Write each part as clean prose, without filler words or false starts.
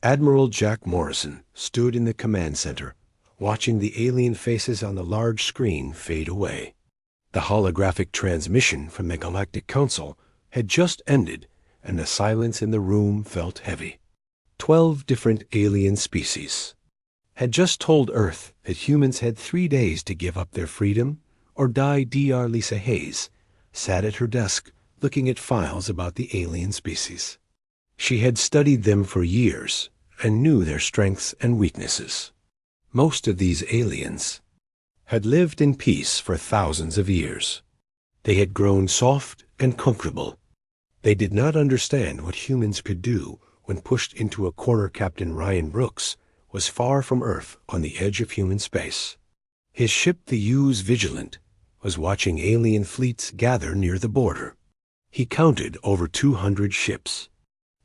Admiral Jack Morrison stood in the command center, watching the alien faces on the large screen fade away. The holographic transmission from the Galactic Council had just ended, and the silence in the room felt heavy. 12 different alien species had just told Earth that humans had 3 days to give up their freedom or die. Dr. Lisa Hayes sat at her desk looking at files about the alien species. She had studied them for years and knew their strengths and weaknesses. Most of these aliens had lived in peace for thousands of years. They had grown soft and comfortable. They did not understand what humans could do when pushed into a corner. Captain Ryan Brooks was far from Earth on the edge of human space. His ship, the U.S. Vigilant, was watching alien fleets gather near the border. He counted over 200 ships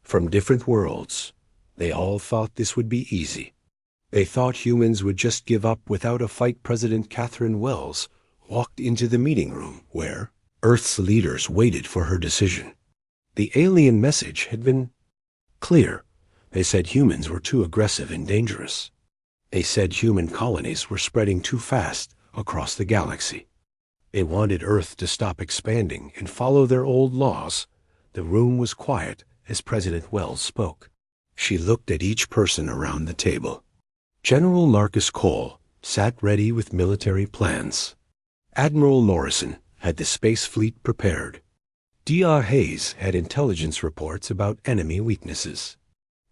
from different worlds. They all thought this would be easy. They thought humans would just give up without a fight. President Catherine Wells walked into the meeting room where Earth's leaders waited for her decision. The alien message had been clear. They said humans were too aggressive and dangerous. They said human colonies were spreading too fast across the galaxy. They wanted Earth to stop expanding and follow their old laws. The room was quiet as President Wells spoke. She looked at each person around the table. General Marcus Cole sat ready with military plans. Admiral Morrison had the space fleet prepared. Dr. Hayes had intelligence reports about enemy weaknesses.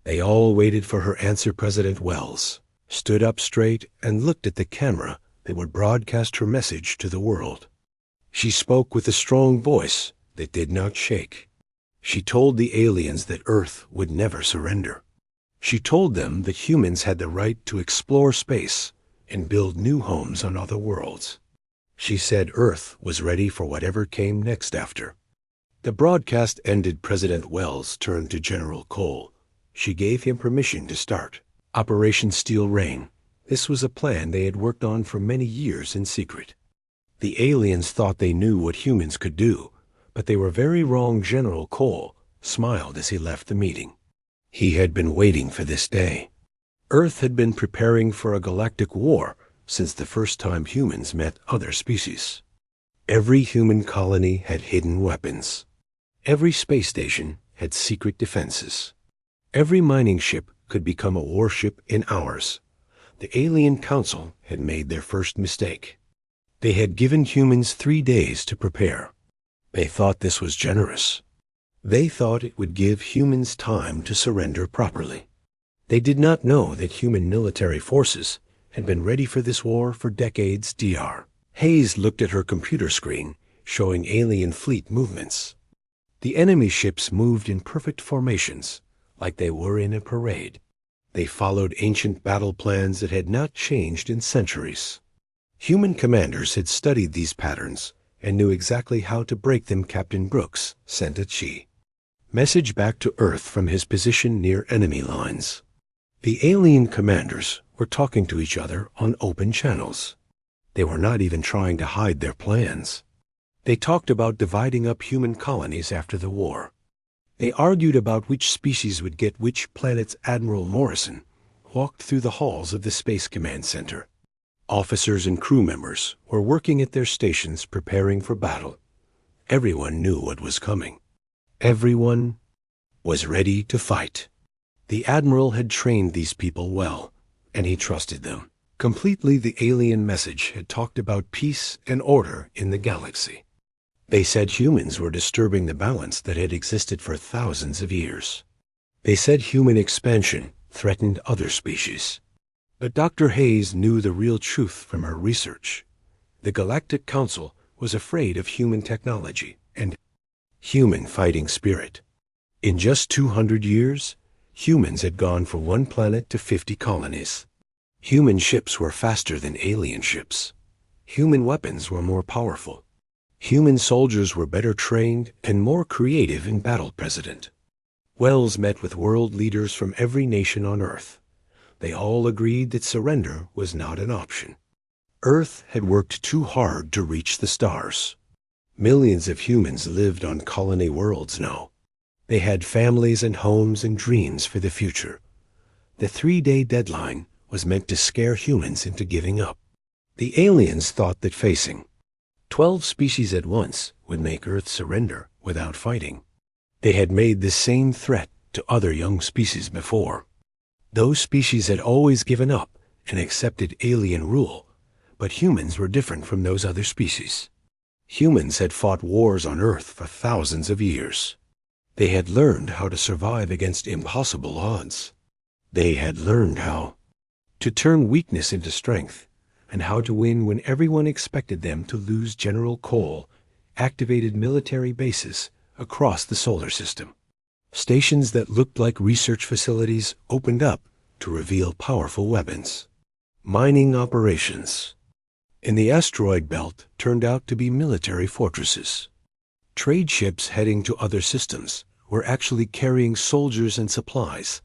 They all waited for her answer. President Wells stood up straight and looked at the camera that would broadcast her message to the world. She spoke with a strong voice that did not shake. She told the aliens that Earth would never surrender. She told them that humans had the right to explore space and build new homes on other worlds. She said Earth was ready for whatever came next after. The broadcast ended. President Wells turned to General Cole. She gave him permission to start Operation Steel Rain. This was a plan they had worked on for many years in secret. The aliens thought they knew what humans could do, but they were very wrong. General Cole smiled as he left the meeting. He had been waiting for this day. Earth had been preparing for a galactic war since the first time humans met other species. Every human colony had hidden weapons. Every space station had secret defenses. Every mining ship could become a warship in hours. The Alien Council had made their first mistake. They had given humans 3 days to prepare. They thought this was generous. They thought it would give humans time to surrender properly. They did not know that human military forces had been ready for this war for decades. Dr. Hayes looked at her computer screen, showing alien fleet movements. The enemy ships moved in perfect formations, like they were in a parade. They followed ancient battle plans that had not changed in centuries. Human commanders had studied these patterns and knew exactly how to break them. Captain Brooks sent a message back to Earth from his position near enemy lines. The alien commanders were talking to each other on open channels. They were not even trying to hide their plans. They talked about dividing up human colonies after the war. They argued about which species would get which planets. Admiral Morrison walked through the halls of the Space Command Center. Officers and crew members were working at their stations preparing for battle. Everyone knew what was coming. Everyone was ready to fight. The Admiral had trained these people well, and he trusted them completely. The alien message had talked about peace and order in the galaxy. They said humans were disturbing the balance that had existed for thousands of years. They said human expansion threatened other species. But Dr. Hayes knew the real truth from her research. The Galactic Council was afraid of human technology and human fighting spirit. In just 200 years, humans had gone from 1 planet to 50 colonies. Human ships were faster than alien ships. Human weapons were more powerful. Human soldiers were better trained and more creative in battle. President Wells met with world leaders from every nation on Earth. They all agreed that surrender was not an option. Earth had worked too hard to reach the stars. Millions of humans lived on colony worlds now. They had families and homes and dreams for the future. The 3-day deadline was meant to scare humans into giving up. The aliens thought that facing 12 species at once would make Earth surrender without fighting. They had made the same threat to other young species before. Those species had always given up and accepted alien rule, but humans were different from those other species. Humans had fought wars on Earth for thousands of years. They had learned how to survive against impossible odds. They had learned how to turn weakness into strength, and how to win when everyone expected them to lose. General Cole activated military bases across the solar system. Stations that looked like research facilities opened up to reveal powerful weapons. Mining operations in the asteroid belt turned out to be military fortresses. Trade ships heading to other systems were actually carrying soldiers and supplies.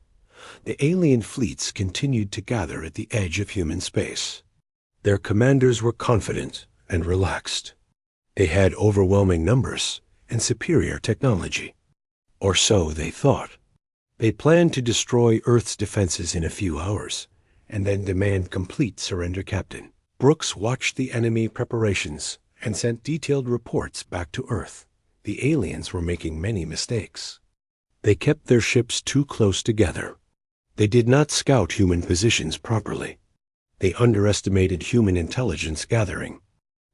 The alien fleets continued to gather at the edge of human space. Their commanders were confident and relaxed. They had overwhelming numbers and superior technology. Or so they thought. They planned to destroy Earth's defenses in a few hours, and then demand complete surrender. Captain Brooks watched the enemy preparations and sent detailed reports back to Earth. The aliens were making many mistakes. They kept their ships too close together. They did not scout human positions properly. They underestimated human intelligence gathering.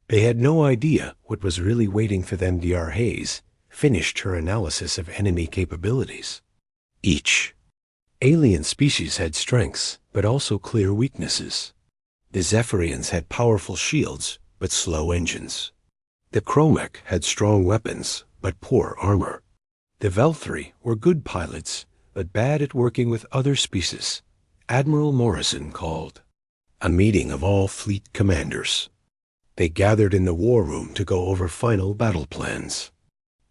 They had no idea what was really waiting for them. Dr. Hayes finished her analysis of enemy capabilities. Each alien species had strengths, but also clear weaknesses. The Zephyrians had powerful shields, but slow engines. The Chromek had strong weapons, but poor armor. The Velthri were good pilots, but bad at working with other species. Admiral Morrison called a meeting of all fleet commanders. They gathered in the war room to go over final battle plans.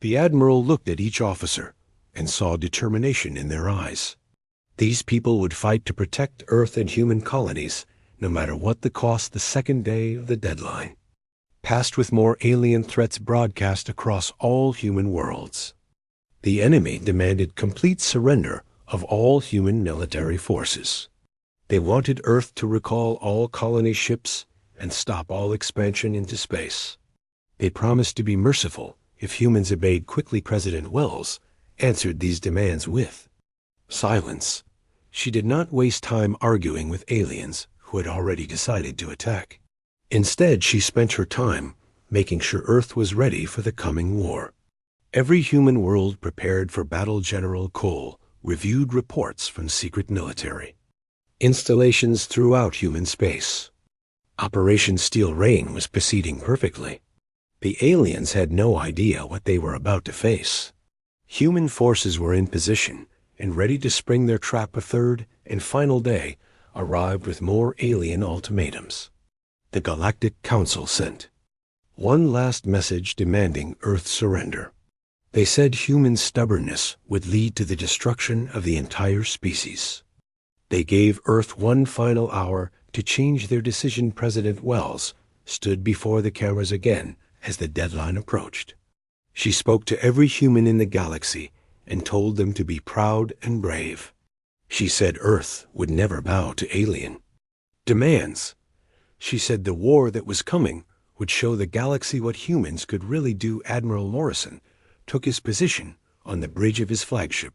The Admiral looked at each officer and saw determination in their eyes. These people would fight to protect Earth and human colonies, no matter what the cost. The second day of the deadline passed with more alien threats broadcast across all human worlds. The enemy demanded complete surrender of all human military forces. They wanted Earth to recall all colony ships and stop all expansion into space. They promised to be merciful if humans obeyed quickly. President Wells answered these demands with silence. She did not waste time arguing with aliens who had already decided to attack. Instead, she spent her time making sure Earth was ready for the coming war. Every human world prepared for battle. General Cole reviewed reports from secret military installations throughout human space. Operation Steel Rain was proceeding perfectly. The aliens had no idea what they were about to face. Human forces were in position and ready to spring their trap. A third and final day arrived with more alien ultimatums. The Galactic Council sent one last message demanding Earth's surrender. They said human stubbornness would lead to the destruction of the entire species. They gave Earth one final hour to change their decision. President Wells stood before the cameras again as the deadline approached. She spoke to every human in the galaxy and told them to be proud and brave. She said Earth would never bow to alien demands. She said the war that was coming would show the galaxy what humans could really do. Admiral Morrison took his position on the bridge of his flagship.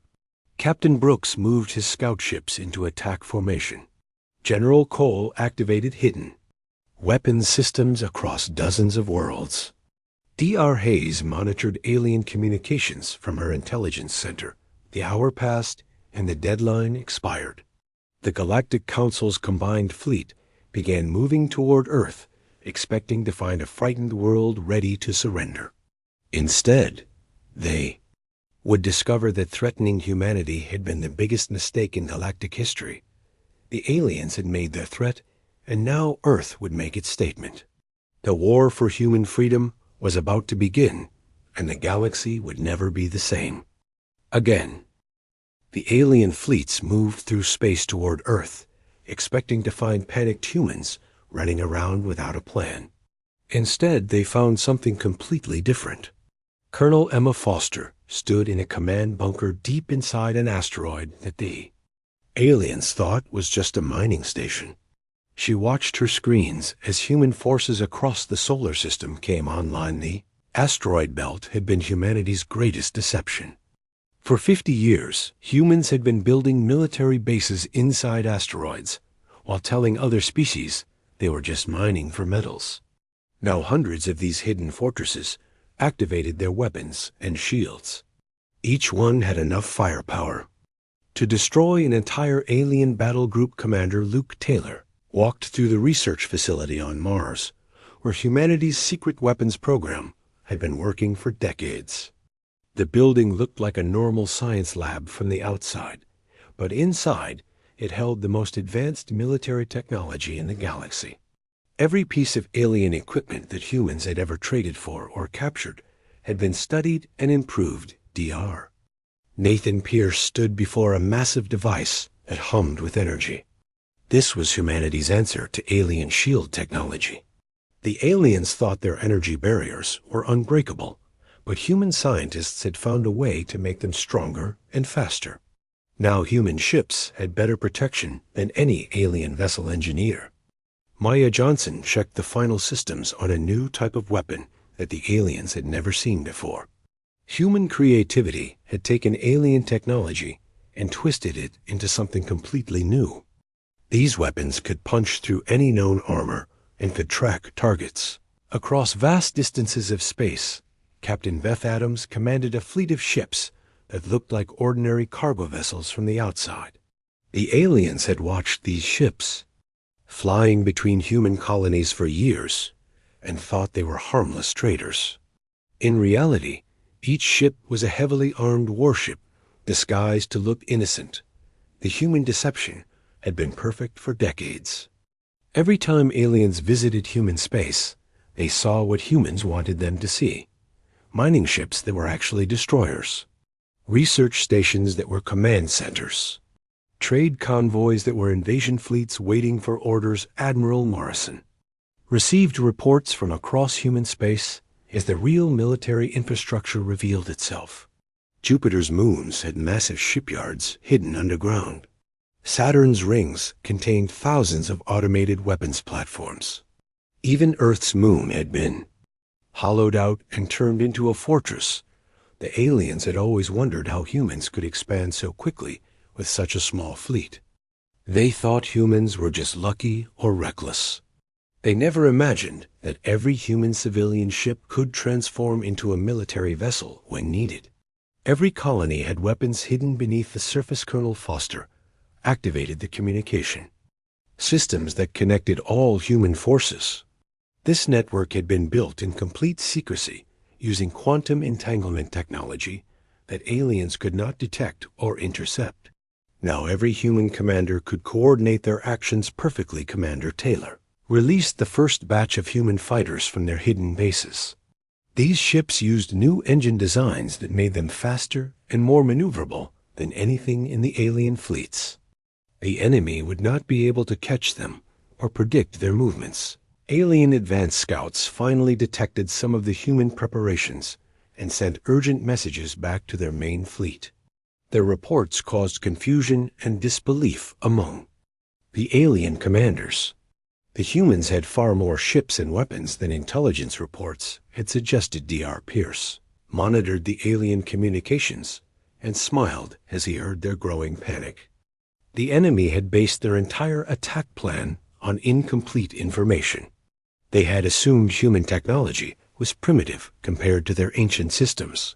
Captain Brooks moved his scout ships into attack formation. General Cole activated hidden weapons systems across dozens of worlds. Dr. Hayes monitored alien communications from her intelligence center. The hour passed and the deadline expired. The Galactic Council's combined fleet began moving toward Earth, expecting to find a frightened world ready to surrender. Instead, they would discover that threatening humanity had been the biggest mistake in galactic history. The aliens had made their threat, and now Earth would make its statement. The war for human freedom was about to begin, and the galaxy would never be the same again. The alien fleets moved through space toward Earth, expecting to find panicked humans running around without a plan. Instead, they found something completely different. Colonel Emma Foster stood in a command bunker deep inside an asteroid that the aliens thought was just a mining station. She watched her screens as human forces across the solar system came online. The asteroid belt had been humanity's greatest deception. For 50 years, humans had been building military bases inside asteroids, while telling other species they were just mining for metals. Now hundreds of these hidden fortresses activated their weapons and shields. Each one had enough firepower to destroy an entire alien battle group. Commander Luke Taylor walked through the research facility on Mars, where humanity's secret weapons program had been working for decades. The building looked like a normal science lab from the outside, but inside it held the most advanced military technology in the galaxy. Every piece of alien equipment that humans had ever traded for or captured had been studied and improved. Dr. Nathan Pierce stood before a massive device that hummed with energy. This was humanity's answer to alien shield technology. The aliens thought their energy barriers were unbreakable, but human scientists had found a way to make them stronger and faster. Now human ships had better protection than any alien vessel engineer. Maya Johnson checked the final systems on a new type of weapon that the aliens had never seen before. Human creativity had taken alien technology and twisted it into something completely new. These weapons could punch through any known armor and could track targets. Across vast distances of space, Captain Beth Adams commanded a fleet of ships that looked like ordinary cargo vessels from the outside. The aliens had watched these ships flying between human colonies for years and thought they were harmless traders. In reality, each ship was a heavily armed warship disguised to look innocent. The human deception had been perfect for decades. Every time aliens visited human space, they saw what humans wanted them to see. Mining ships that were actually destroyers, research stations that were command centers, trade convoys that were invasion fleets waiting for orders. Admiral Morrison received reports from across human space as the real military infrastructure revealed itself. Jupiter's moons had massive shipyards hidden underground. Saturn's rings contained thousands of automated weapons platforms. Even Earth's moon had been hollowed out and turned into a fortress. The aliens had always wondered how humans could expand so quickly with such a small fleet. They thought humans were just lucky or reckless. They never imagined that every human civilian ship could transform into a military vessel when needed. Every colony had weapons hidden beneath the surface. Colonel Foster activated the communication systems that connected all human forces. This network had been built in complete secrecy using quantum entanglement technology that aliens could not detect or intercept. Now every human commander could coordinate their actions perfectly. Commander Taylor released the first batch of human fighters from their hidden bases. These ships used new engine designs that made them faster and more maneuverable than anything in the alien fleets. The enemy would not be able to catch them or predict their movements. Alien advance scouts finally detected some of the human preparations and sent urgent messages back to their main fleet. Their reports caused confusion and disbelief among the alien commanders. The humans had far more ships and weapons than intelligence reports had suggested. Dr. Pierce monitored the alien communications and smiled as he heard their growing panic. The enemy had based their entire attack plan on incomplete information. They had assumed human technology was primitive compared to their ancient systems.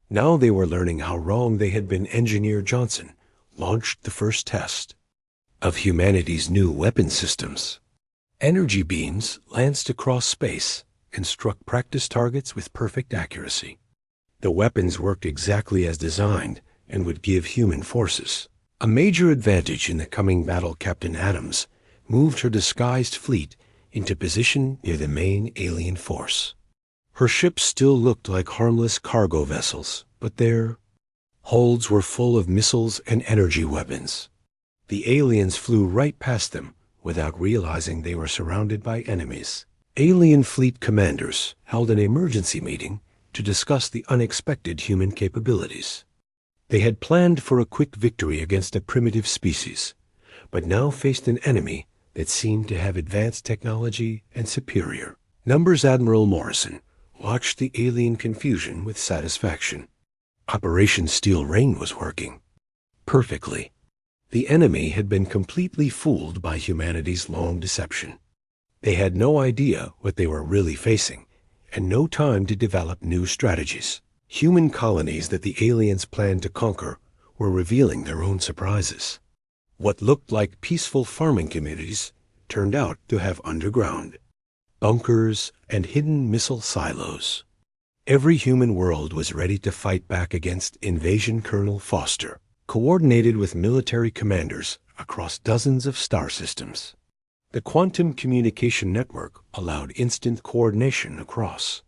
Now they were learning how wrong they had been. Engineer Johnson launched the first test of humanity's new weapon systems. Energy beams lanced across space and struck practice targets with perfect accuracy. The weapons worked exactly as designed and would give human forces a major advantage in the coming battle. Captain Adams moved her disguised fleet into position near the main alien force. Her ships still looked like harmless cargo vessels, but their holds were full of missiles and energy weapons. The aliens flew right past them without realizing they were surrounded by enemies. Alien fleet commanders held an emergency meeting to discuss the unexpected human capabilities. They had planned for a quick victory against a primitive species, but now faced an enemy that seemed to have advanced technology and superior. Numbers Admiral Morrison watched the alien confusion with satisfaction. Operation Steel Rain was working perfectly. The enemy had been completely fooled by humanity's long deception. They had no idea what they were really facing, and no time to develop new strategies. Human colonies that the aliens planned to conquer were revealing their own surprises. What looked like peaceful farming communities turned out to have underground bunkers and hidden missile silos. Every human world was ready to fight back against Invasion Colonel Foster, coordinated with military commanders across dozens of star systems. The quantum communication network allowed instant coordination across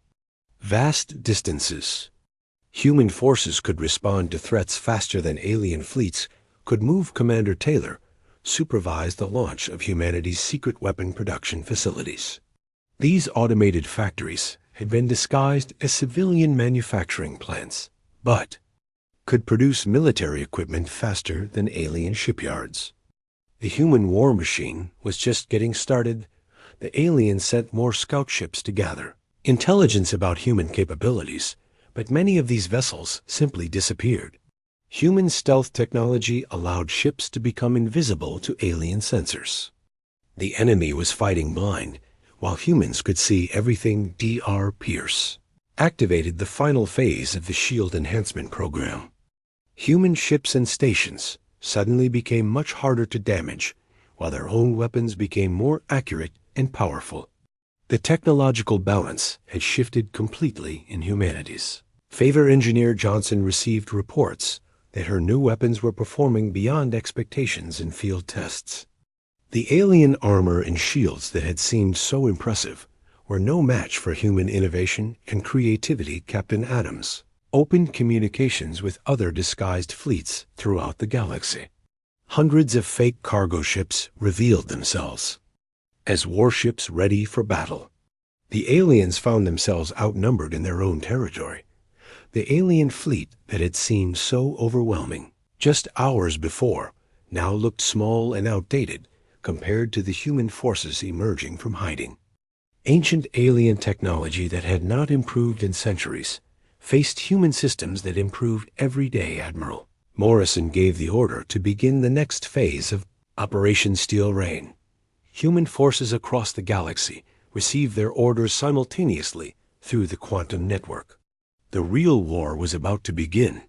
vast distances. Human forces could respond to threats faster than alien fleets could move. Commander Taylor supervised the launch of humanity's secret weapon production facilities. These automated factories had been disguised as civilian manufacturing plants, but could produce military equipment faster than alien shipyards. The human war machine was just getting started. The aliens sent more scout ships to gather intelligence about human capabilities, but many of these vessels simply disappeared. Human stealth technology allowed ships to become invisible to alien sensors. The enemy was fighting blind, while humans could see everything. Dr. Pierce activated the final phase of the shield enhancement program. Human ships and stations suddenly became much harder to damage, while their own weapons became more accurate and powerful. The technological balance had shifted completely in humanity's favor. Engineer Johnson received reports that her new weapons were performing beyond expectations in field tests. The alien armor and shields that had seemed so impressive were no match for human innovation and creativity. Captain Adams opened communications with other disguised fleets throughout the galaxy. Hundreds of fake cargo ships revealed themselves as warships ready for battle. The aliens found themselves outnumbered in their own territory. The alien fleet that had seemed so overwhelming just hours before now looked small and outdated compared to the human forces emerging from hiding. Ancient alien technology that had not improved in centuries faced human systems that improved every day. Admiral Morrison gave the order to begin the next phase of Operation Steel Rain. Human forces across the galaxy received their orders simultaneously through the quantum network. The real war was about to begin,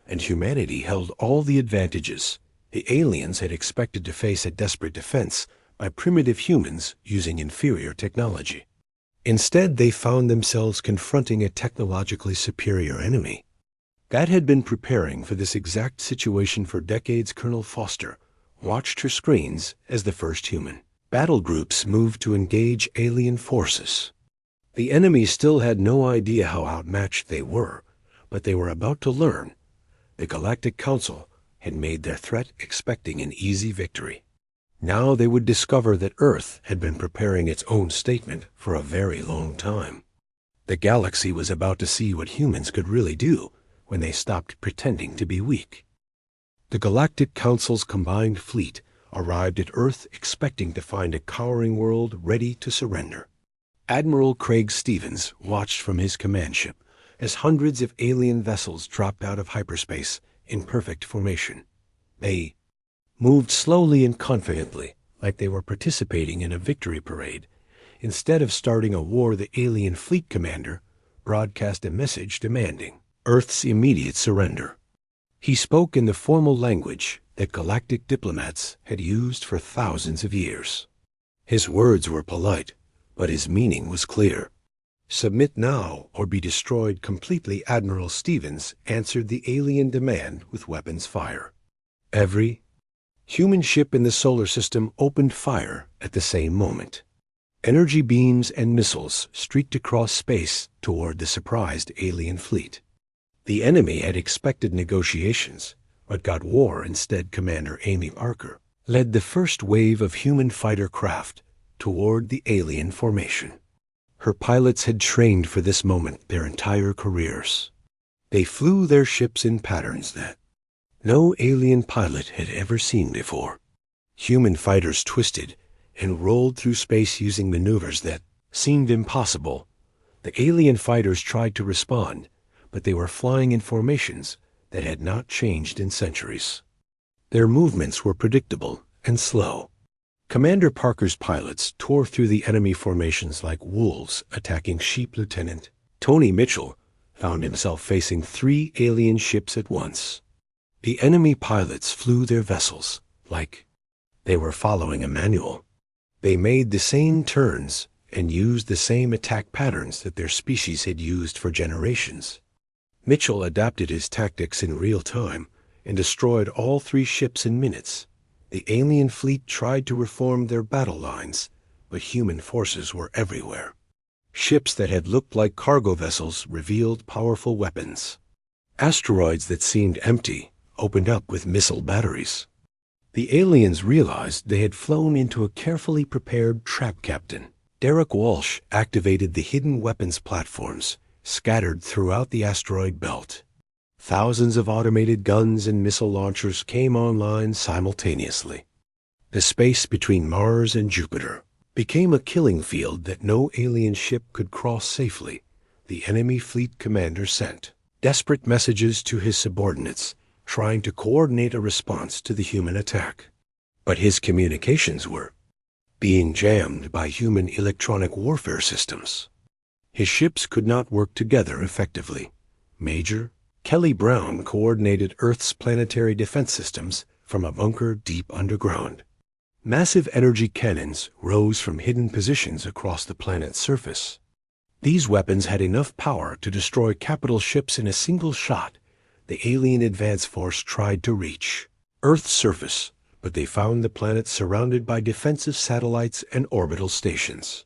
and humanity held all the advantages. The aliens had expected to face a desperate defense by primitive humans using inferior technology. Instead, they found themselves confronting a technologically superior enemy that had been preparing for this exact situation for decades. Colonel Foster watched her screens as the first human battle groups moved to engage alien forces. The enemy still had no idea how outmatched they were, but they were about to learn. The Galactic Council had made their threat expecting an easy victory. Now they would discover that Earth had been preparing its own statement for a very long time. The galaxy was about to see what humans could really do when they stopped pretending to be weak. The Galactic Council's combined fleet arrived at Earth expecting to find a cowering world ready to surrender. Admiral Craig Stevens watched from his command ship as hundreds of alien vessels dropped out of hyperspace in perfect formation. They moved slowly and confidently, like they were participating in a victory parade. Instead of starting a war, the alien fleet commander broadcast a message demanding Earth's immediate surrender. He spoke in the formal language that galactic diplomats had used for thousands of years. His words were polite, but his meaning was clear. Submit now or be destroyed completely. Admiral Stevens answered the alien demand with weapons fire. Every human ship in the solar system opened fire at the same moment. Energy beams and missiles streaked across space toward the surprised alien fleet. The enemy had expected negotiations, but got war instead. Commander Amy Parker led the first wave of human fighter craft toward the alien formation. Her pilots had trained for this moment their entire careers. They flew their ships in patterns that no alien pilot had ever seen before. Human fighters twisted and rolled through space using maneuvers that seemed impossible. The alien fighters tried to respond, but they were flying in formations that had not changed in centuries. Their movements were predictable and slow. Commander Parker's pilots tore through the enemy formations like wolves attacking sheep. Lieutenant Tony Mitchell found himself facing 3 alien ships at once. The enemy pilots flew their vessels like they were following a manual. They made the same turns and used the same attack patterns that their species had used for generations. Mitchell adapted his tactics in real time and destroyed all 3 ships in minutes. The alien fleet tried to reform their battle lines, but human forces were everywhere. Ships that had looked like cargo vessels revealed powerful weapons. Asteroids that seemed empty opened up with missile batteries. The aliens realized they had flown into a carefully prepared trap. Captain Derek Walsh activated the hidden weapons platforms scattered throughout the asteroid belt. Thousands of automated guns and missile launchers came online simultaneously. The space between Mars and Jupiter became a killing field that no alien ship could cross safely. The enemy fleet commander sent desperate messages to his subordinates, trying to coordinate a response to the human attack. But his communications were being jammed by human electronic warfare systems. His ships could not work together effectively. Major Kelly Brown coordinated Earth's planetary defense systems from a bunker deep underground. Massive energy cannons rose from hidden positions across the planet's surface. These weapons had enough power to destroy capital ships in a single shot. The alien advance force tried to reach Earth's surface, but they found the planet surrounded by defensive satellites and orbital stations.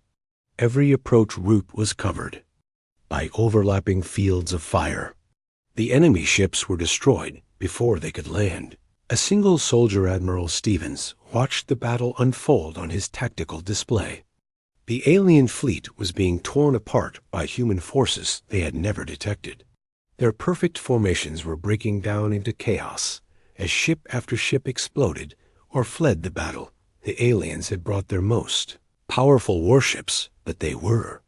Every approach route was covered by overlapping fields of fire. The enemy ships were destroyed before they could land. A single soldier, Admiral Stevens, watched the battle unfold on his tactical display. The alien fleet was being torn apart by human forces they had never detected. Their perfect formations were breaking down into chaos as ship after ship exploded or fled the battle. The aliens had brought their most powerful warships, but they were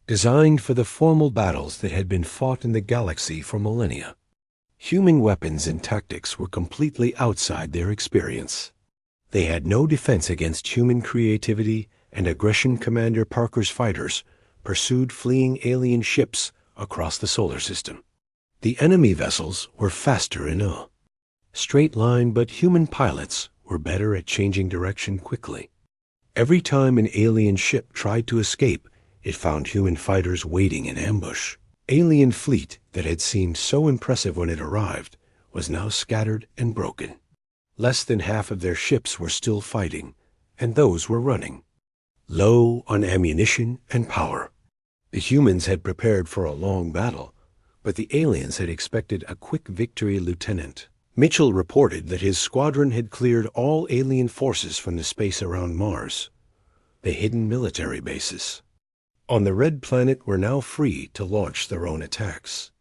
designed for the formal battles that had been fought in the galaxy for millennia. Human weapons and tactics were completely outside their experience. They had no defense against human creativity and aggression. Commander Parker's fighters pursued fleeing alien ships across the solar system. The enemy vessels were faster in a straight line, but human pilots were better at changing direction quickly. Every time an alien ship tried to escape, it found human fighters waiting in ambush. Alien fleet that had seemed so impressive when it arrived was now scattered and broken. Less than half of their ships were still fighting, and those were running low on ammunition and power. The humans had prepared for a long battle, but the aliens had expected a quick victory. Lieutenant Mitchell reported that his squadron had cleared all alien forces from the space around Mars. The hidden military bases on the Red Planet were now free to launch their own attacks.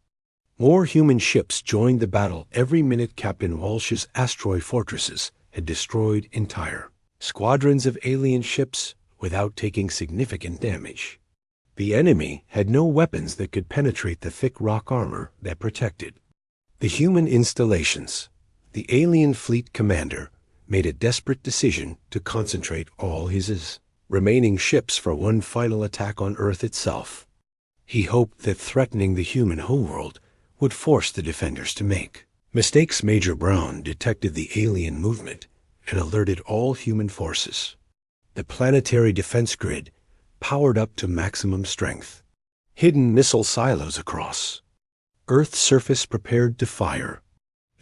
More human ships joined the battle every minute. Captain Walsh's asteroid fortresses had destroyed entire squadrons of alien ships without taking significant damage. The enemy had no weapons that could penetrate the thick rock armor that protected the human installations. The alien fleet commander made a desperate decision to concentrate all his remaining ships for one final attack on Earth itself. He hoped that threatening the human homeworld would force the defenders to make mistakes. Major Brown detected the alien movement and alerted all human forces. The planetary defense grid powered up to maximum strength. Hidden missile silos across Earth's surface prepared to fire.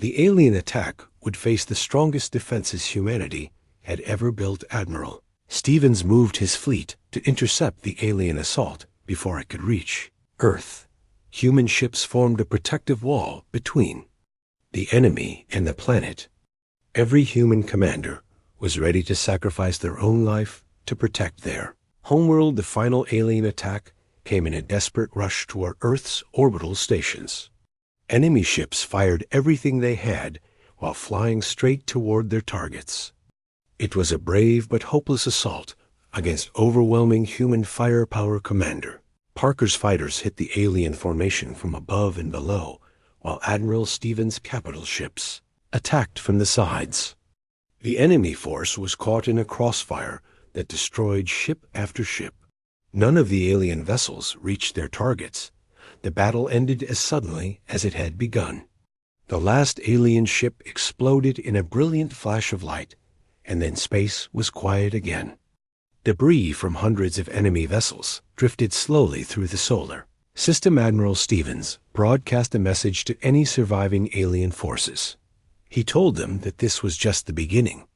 The alien attack would face the strongest defenses humanity had ever built. Admiral Stevens moved his fleet to intercept the alien assault before it could reach Earth. Human ships formed a protective wall between the enemy and the planet. Every human commander was ready to sacrifice their own life to protect their homeworld. The final alien attack came in a desperate rush toward Earth's orbital stations. Enemy ships fired everything they had while flying straight toward their targets. It was a brave but hopeless assault against overwhelming human firepower. Commander Parker's fighters hit the alien formation from above and below, while Admiral Stevens' capital ships attacked from the sides. The enemy force was caught in a crossfire that destroyed ship after ship. None of the alien vessels reached their targets. The battle ended as suddenly as it had begun. The last alien ship exploded in a brilliant flash of light, and then space was quiet again. Debris from hundreds of enemy vessels drifted slowly through the solar system. Admiral Stevens broadcast a message to any surviving alien forces. He told them that this was just the beginning.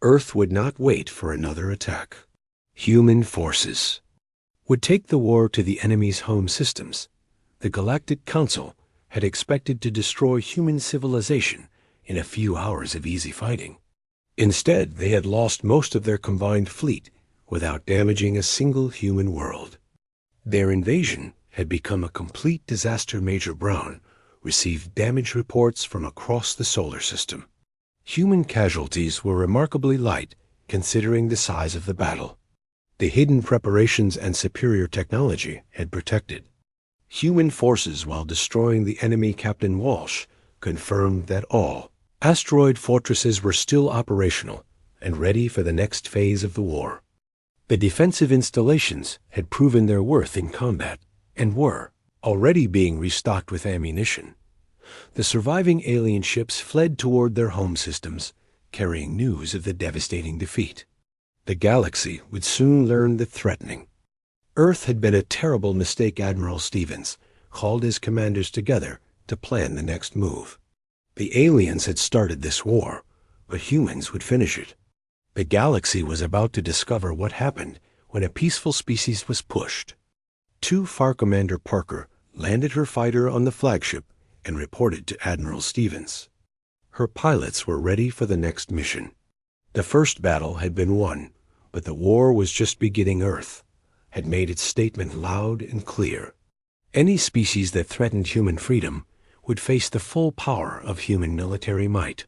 Earth would not wait for another attack. Human forces would take the war to the enemy's home systems. The Galactic Council had expected to destroy human civilization in a few hours of easy fighting. Instead, they had lost most of their combined fleet without damaging a single human world. Their invasion had become a complete disaster. Major Brown received damage reports from across the solar system. Human casualties were remarkably light considering the size of the battle. The hidden preparations and superior technology had protected human forces while destroying the enemy. Captain Walsh confirmed that all asteroid fortresses were still operational and ready for the next phase of the war. The defensive installations had proven their worth in combat and were already being restocked with ammunition. The surviving alien ships fled toward their home systems, carrying news of the devastating defeat. The galaxy would soon learn that threatening Earth had been a terrible mistake. Admiral Stevens called his commanders together to plan the next move. The aliens had started this war, but humans would finish it. The galaxy was about to discover what happened when a peaceful species was pushed. Too Far Commander Parker landed her fighter on the flagship and reported to Admiral Stevens. Her pilots were ready for the next mission. The first battle had been won, but the war was just beginning. Earth had made its statement loud and clear. Any species that threatened human freedom would face the full power of human military might.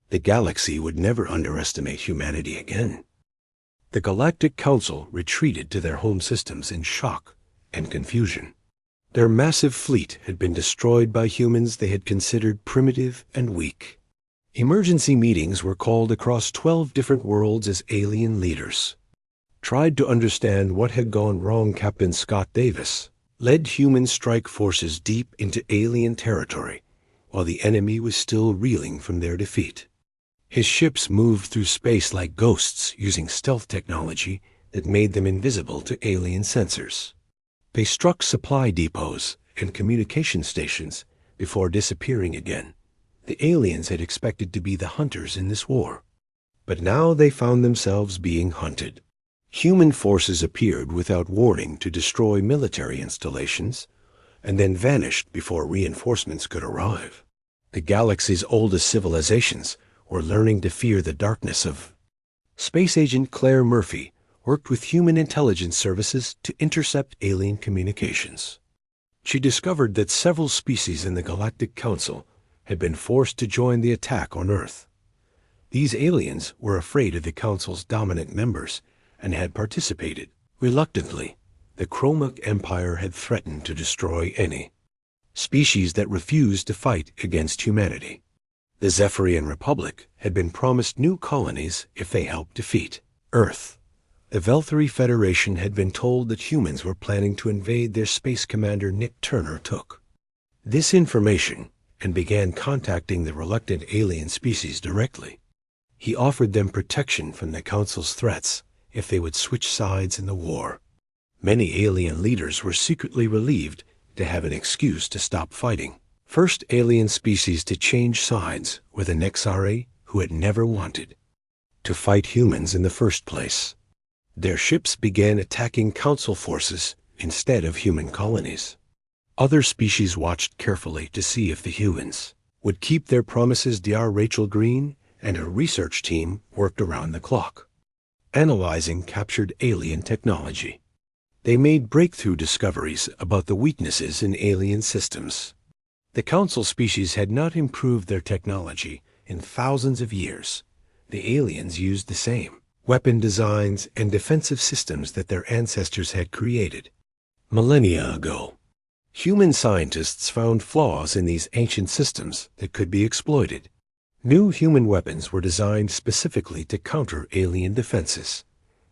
The galaxy would never underestimate humanity again. The Galactic Council retreated to their home systems in shock and confusion. Their massive fleet had been destroyed by humans they had considered primitive and weak. Emergency meetings were called across 12 different worlds as alien leaders tried to understand what had gone wrong. Captain Scott Davis led human strike forces deep into alien territory while the enemy was still reeling from their defeat. His ships moved through space like ghosts using stealth technology that made them invisible to alien sensors. They struck supply depots and communication stations before disappearing again. The aliens had expected to be the hunters in this war, but now they found themselves being hunted. Human forces appeared without warning to destroy military installations and then vanished before reinforcements could arrive. The galaxy's oldest civilizations were learning to fear the darkness of. Space Agent Claire Murphy worked with human intelligence services to intercept alien communications. She discovered that several species in the Galactic Council had been forced to join the attack on Earth. These aliens were afraid of the Council's dominant members and had participated. Reluctantly, the Chromac Empire had threatened to destroy any species that refused to fight against humanity. The Zephyrian Republic had been promised new colonies if they helped defeat Earth. The Velthary Federation had been told that humans were planning to invade their space commander. Nick Turner took this information and began contacting the reluctant alien species directly. He offered them protection from the Council's threats if they would switch sides in the war. Many alien leaders were secretly relieved to have an excuse to stop fighting. First alien species to change sides were the Nexari, who had never wanted to fight humans in the first place. Their ships began attacking Council forces instead of human colonies. Other species watched carefully to see if the humans would keep their promises. Dr. Rachel Green and her research team worked around the clock, analyzing captured alien technology. They made breakthrough discoveries about the weaknesses in alien systems. The Council species had not improved their technology in thousands of years. The aliens used the same weapon designs and defensive systems that their ancestors had created millennia ago. Human scientists found flaws in these ancient systems that could be exploited. New human weapons were designed specifically to counter alien defenses.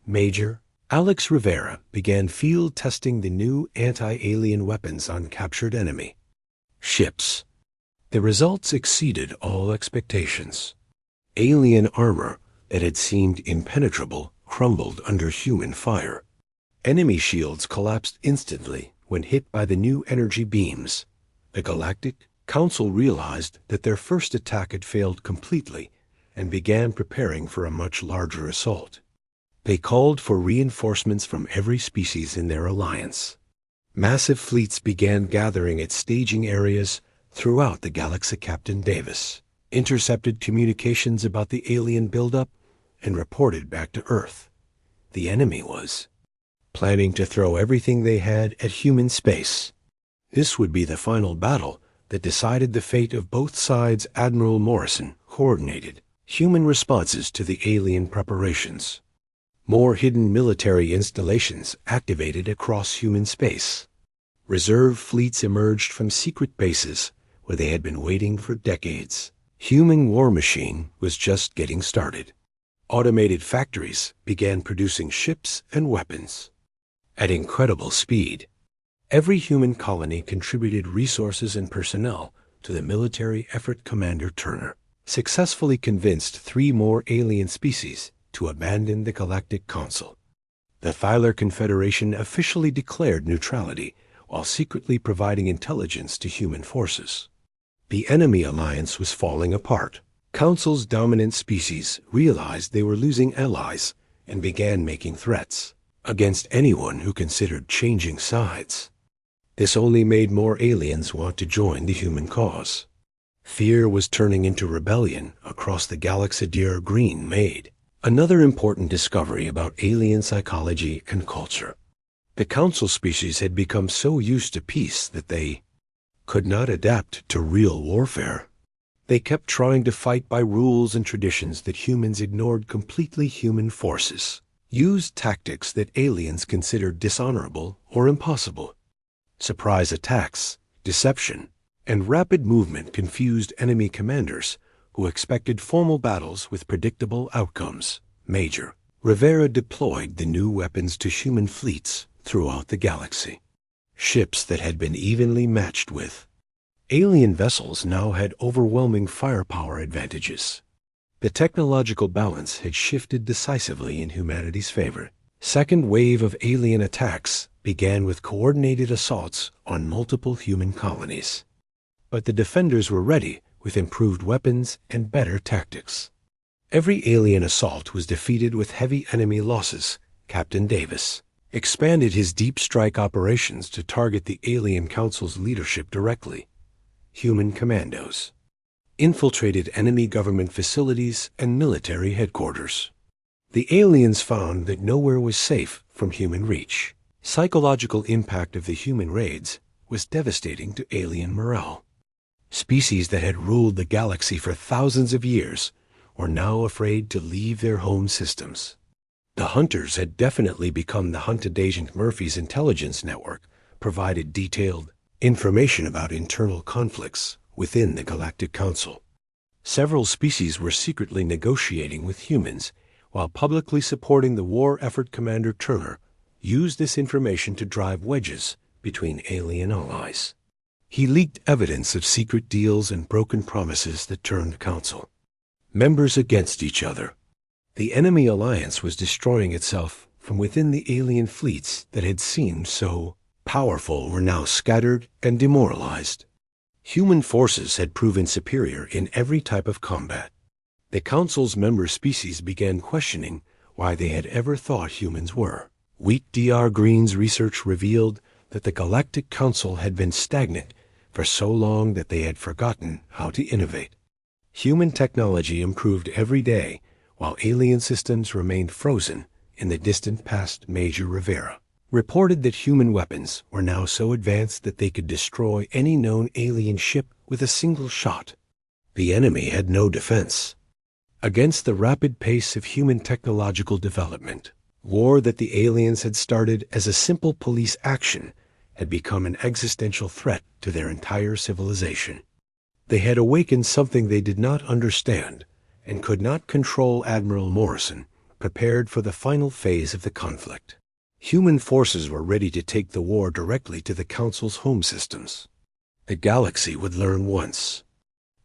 Major Alex Rivera began field testing the new anti-alien weapons on captured enemy ships. The results exceeded all expectations. Alien armor that had seemed impenetrable crumbled under human fire. Enemy shields collapsed instantly when hit by the new energy beams. The Galactic Council realized that their first attack had failed completely and began preparing for a much larger assault. They called for reinforcements from every species in their alliance. Massive fleets began gathering at staging areas throughout the galaxy. Captain Davis intercepted communications about the alien buildup and reported back to Earth. The enemy was planning to throw everything they had at human space. This would be the final battle that decided the fate of both sides. Admiral Morrison coordinated human responses to the alien preparations. More hidden military installations activated across human space. Reserve fleets emerged from secret bases where they had been waiting for decades. Human war machine was just getting started. Automated factories began producing ships and weapons at incredible speed. Every human colony contributed resources and personnel to the military effort. Commander Turner successfully convinced 3 more alien species to abandon the Galactic Council. The Thyler Confederation officially declared neutrality while secretly providing intelligence to human forces. The enemy alliance was falling apart. Council's dominant species realized they were losing allies and began making threats against anyone who considered changing sides. This only made more aliens want to join the human cause. Fear was turning into rebellion across the galaxy. Dear Green made another important discovery about alien psychology and culture. The council species had become so used to peace that they could not adapt to real warfare. They kept trying to fight by rules and traditions that humans ignored completely. Human forces used tactics that aliens considered dishonorable or impossible. Surprise attacks, deception, and rapid movement confused enemy commanders who expected formal battles with predictable outcomes. Major Rivera deployed the new weapons to human fleets throughout the galaxy. Ships that had been evenly matched with alien vessels now had overwhelming firepower advantages. The technological balance had shifted decisively in humanity's favor. Second wave of alien attacks began with coordinated assaults on multiple human colonies. But the defenders were ready with improved weapons and better tactics. Every alien assault was defeated with heavy enemy losses. Captain Davis expanded his deep strike operations to target the Alien Council's leadership directly. Human commandos infiltrated enemy government facilities and military headquarters. The aliens found that nowhere was safe from human reach. Psychological impact of the human raids was devastating to alien morale. Species that had ruled the galaxy for thousands of years were now afraid to leave their home systems. The Hunters had definitely become the hunted. Agent Murphy's intelligence network provided detailed information about internal conflicts within the Galactic Council. Several species were secretly negotiating with humans while publicly supporting the war effort. Commander Turner used this information to drive wedges between alien allies. He leaked evidence of secret deals and broken promises that turned Council members against each other. The enemy alliance was destroying itself from within. The alien fleets that had seemed so powerful were now scattered and demoralized. Human forces had proven superior in every type of combat. The Council's member species began questioning why they had ever thought humans were weak. Dr. Green's research revealed that the Galactic Council had been stagnant for so long that they had forgotten how to innovate. Human technology improved every day, while alien systems remained frozen in the distant past. Major Rivera reported that human weapons were now so advanced that they could destroy any known alien ship with a single shot. The enemy had no defense against the rapid pace of human technological development. War that the aliens had started as a simple police action had become an existential threat to their entire civilization. They had awakened something they did not understand and could not control. Admiral Morrison prepared for the final phase of the conflict. Human forces were ready to take the war directly to the Council's home systems. The galaxy would learn once.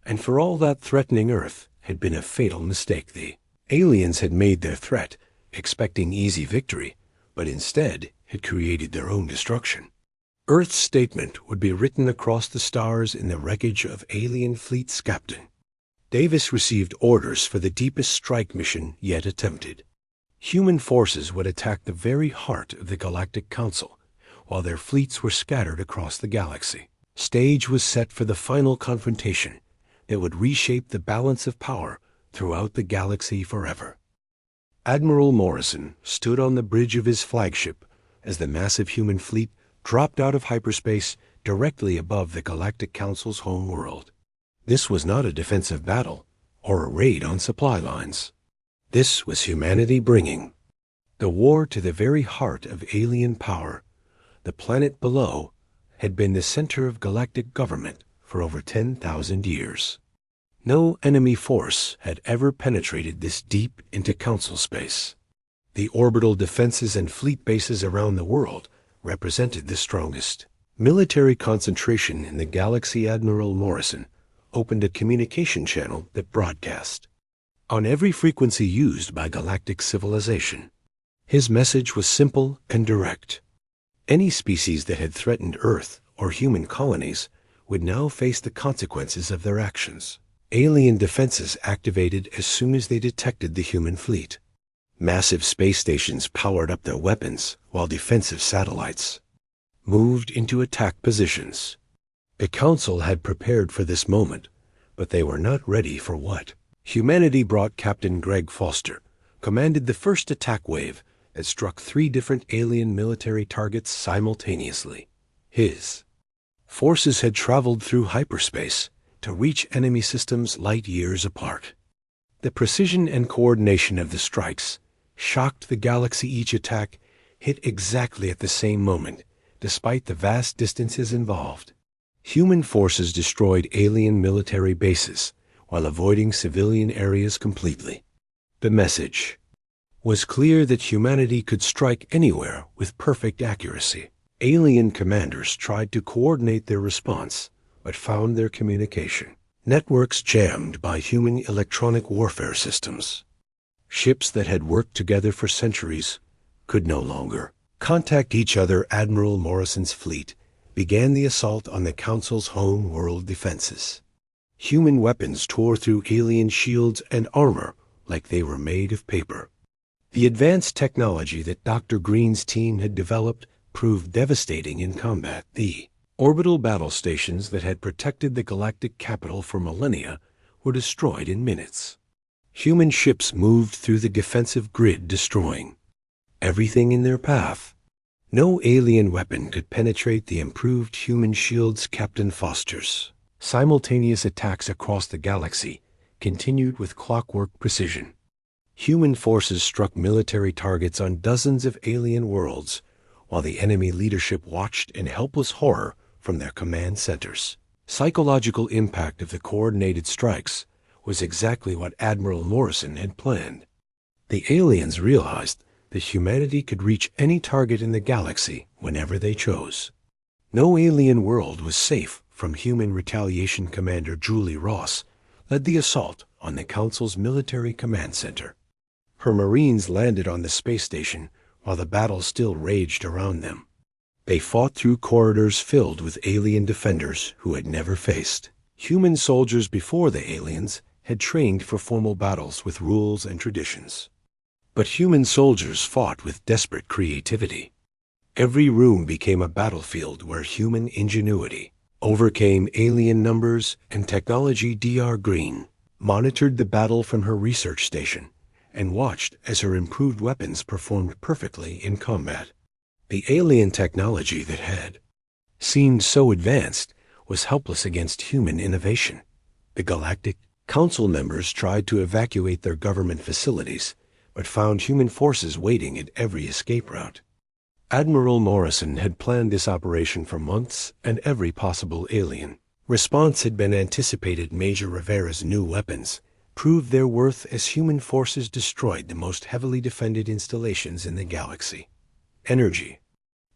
And for all that threatening Earth had been a fatal mistake. The aliens had made their threat, expecting easy victory, but instead had created their own destruction. Earth's statement would be written across the stars in the wreckage of alien fleet's captain. Davis received orders for the deepest strike mission yet attempted. Human forces would attack the very heart of the Galactic Council, while their fleets were scattered across the galaxy. Stage was set for the final confrontation that would reshape the balance of power throughout the galaxy forever. Admiral Morrison stood on the bridge of his flagship as the massive human fleet dropped out of hyperspace directly above the Galactic Council's home world. This was not a defensive battle or a raid on supply lines. This was humanity bringing the war to the very heart of alien power. The planet below had been the center of galactic government for over 10,000 years. No enemy force had ever penetrated this deep into Council space. The orbital defenses and fleet bases around the world represented the strongest military concentration in the galaxy. Admiral Morrison opened a communication channel that broadcast on every frequency used by galactic civilization. His message was simple and direct. Any species that had threatened Earth or human colonies would now face the consequences of their actions. Alien defenses activated as soon as they detected the human fleet. Massive space stations powered up their weapons, while defensive satellites moved into attack positions. The Council had prepared for this moment, but they were not ready for what humanity brought. Captain Greg Foster commanded the first attack wave that struck 3 different alien military targets simultaneously. His forces had traveled through hyperspace to reach enemy systems light years apart. The precision and coordination of the strikes shocked the galaxy. Each attack hit exactly at the same moment, despite the vast distances involved. Human forces destroyed alien military bases while avoiding civilian areas completely. The message was clear that humanity could strike anywhere with perfect accuracy. Alien commanders tried to coordinate their response, but found their communication networks jammed by human electronic warfare systems. Ships that had worked together for centuries could no longer contact each other. Admiral Morrison's fleet began the assault on the Council's home world defenses. Human weapons tore through alien shields and armor like they were made of paper. The advanced technology that Dr. Green's team had developed proved devastating in combat. The orbital battle stations that had protected the galactic capital for millennia were destroyed in minutes. Human ships moved through the defensive grid, destroying everything in their path. No alien weapon could penetrate the improved human shields. Captain Foster's simultaneous attacks across the galaxy continued with clockwork precision. Human forces struck military targets on dozens of alien worlds, while the enemy leadership watched in helpless horror from their command centers. Psychological impact of the coordinated strikes was exactly what Admiral Morrison had planned. The aliens realized that humanity could reach any target in the galaxy whenever they chose. No alien world was safe from human retaliation. Commander Julie Ross led the assault on the Council's military command center. Her Marines landed on the space station while the battle still raged around them. They fought through corridors filled with alien defenders who had never faced human soldiers before. The aliens had trained for formal battles with rules and traditions. But human soldiers fought with desperate creativity. Every room became a battlefield where human ingenuity overcame alien numbers and technology. Dr. Green monitored the battle from her research station and watched as her improved weapons performed perfectly in combat. The alien technology that had seemed so advanced was helpless against human innovation. The Galactic Council members tried to evacuate their government facilities, but found human forces waiting at every escape route. Admiral Morrison had planned this operation for months and every possible alien response had been anticipated. Major Rivera's new weapons proved their worth as human forces destroyed the most heavily defended installations in the galaxy. Energy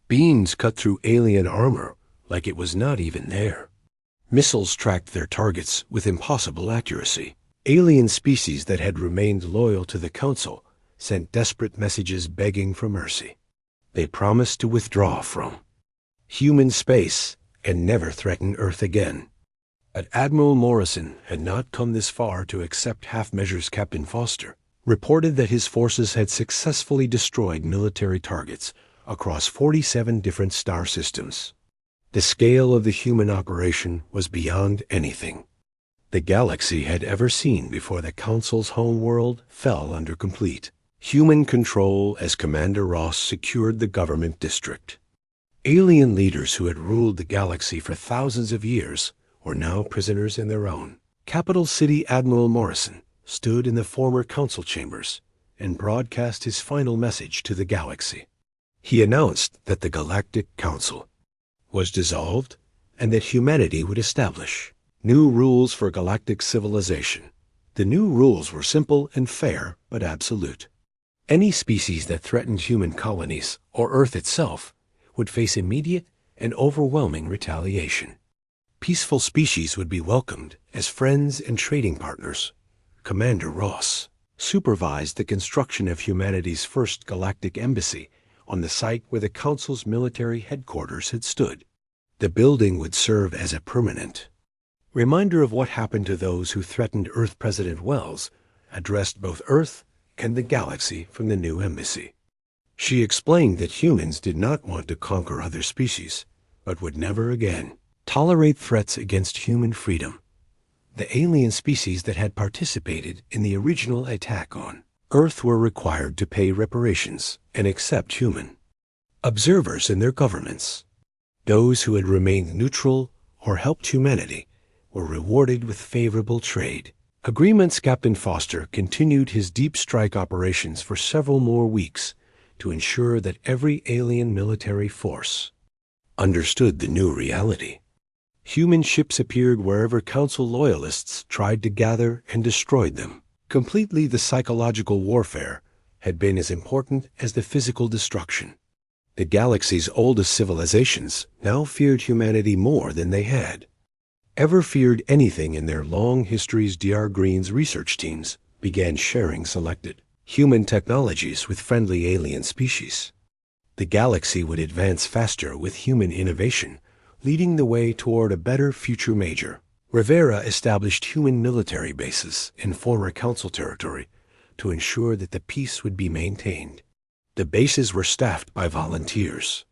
beams cut through alien armor like it was not even there. Missiles tracked their targets with impossible accuracy. Alien species that had remained loyal to the Council sent desperate messages begging for mercy. They promised to withdraw from human space and never threaten Earth again. But Admiral Morrison had not come this far to accept half measures. Captain Foster reported that his forces had successfully destroyed military targets across 47 different star systems. The scale of the human operation was beyond anything the galaxy had ever seen before the Council's home world fell under complete human control as Commander Ross secured the government district. Alien leaders who had ruled the galaxy for thousands of years were now prisoners in their own capital city. Admiral Morrison stood in the former council chambers and broadcast his final message to the galaxy. He announced that the Galactic Council was dissolved and that humanity would establish new rules for galactic civilization. The new rules were simple and fair, but absolute. Any species that threatened human colonies or Earth itself would face immediate and overwhelming retaliation. Peaceful species would be welcomed as friends and trading partners. Commander Ross supervised the construction of humanity's first galactic embassy on the site where the Council's military headquarters had stood. The building would serve as a permanent reminder of what happened to those who threatened Earth. President Wells addressed both Earth and the galaxy from the new embassy. She explained that humans did not want to conquer other species, but would never again tolerate threats against human freedom. The alien species that had participated in the original attack on Earth were required to pay reparations and accept human observers in their governments. Those who had remained neutral or helped humanity were rewarded with favorable trade agreements. Captain Foster continued his deep strike operations for several more weeks to ensure that every alien military force understood the new reality. Human ships appeared wherever Council loyalists tried to gather and destroyed them. Completely, the psychological warfare had been as important as the physical destruction. The galaxy's oldest civilizations now feared humanity more than they had ever feared anything in their long histories. Dr. Green's research teams began sharing selected human technologies with friendly alien species. The galaxy would advance faster with human innovation, leading the way toward a better future. Major Rivera established human military bases in former Council territory to ensure that the peace would be maintained. The bases were staffed by volunteers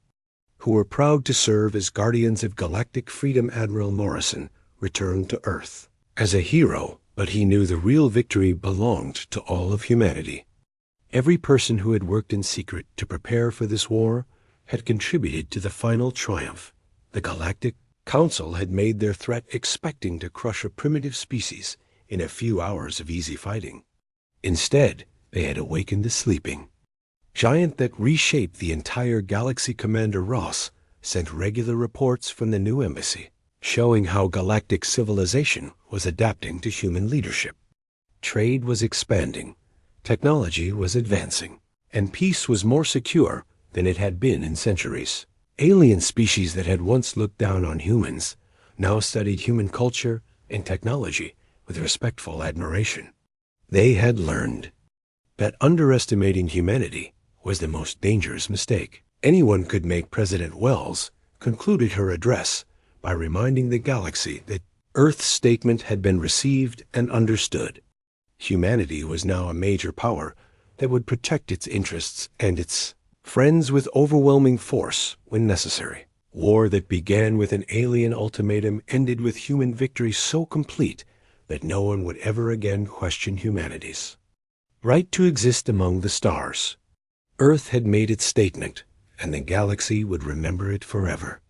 who were proud to serve as guardians of galactic freedom. Admiral Morrison returned to Earth as a hero, but he knew the real victory belonged to all of humanity. Every person who had worked in secret to prepare for this war had contributed to the final triumph. The Galactic Council had made their threat expecting to crush a primitive species in a few hours of easy fighting. Instead, they had awakened the sleeping giant that reshaped the entire galaxy. Commander Ross sent regular reports from the new embassy, showing how galactic civilization was adapting to human leadership. Trade was expanding, technology was advancing, and peace was more secure than it had been in centuries. Alien species that had once looked down on humans now studied human culture and technology with respectful admiration. They had learned that underestimating humanity was the most dangerous mistake anyone could make. President Wells concluded her address by reminding the galaxy that Earth's statement had been received and understood. Humanity was now a major power that would protect its interests and its friends with overwhelming force when necessary. War that began with an alien ultimatum ended with human victory so complete that no one would ever again question humanity's right to exist among the stars. Earth had made its statement, and the galaxy would remember it forever.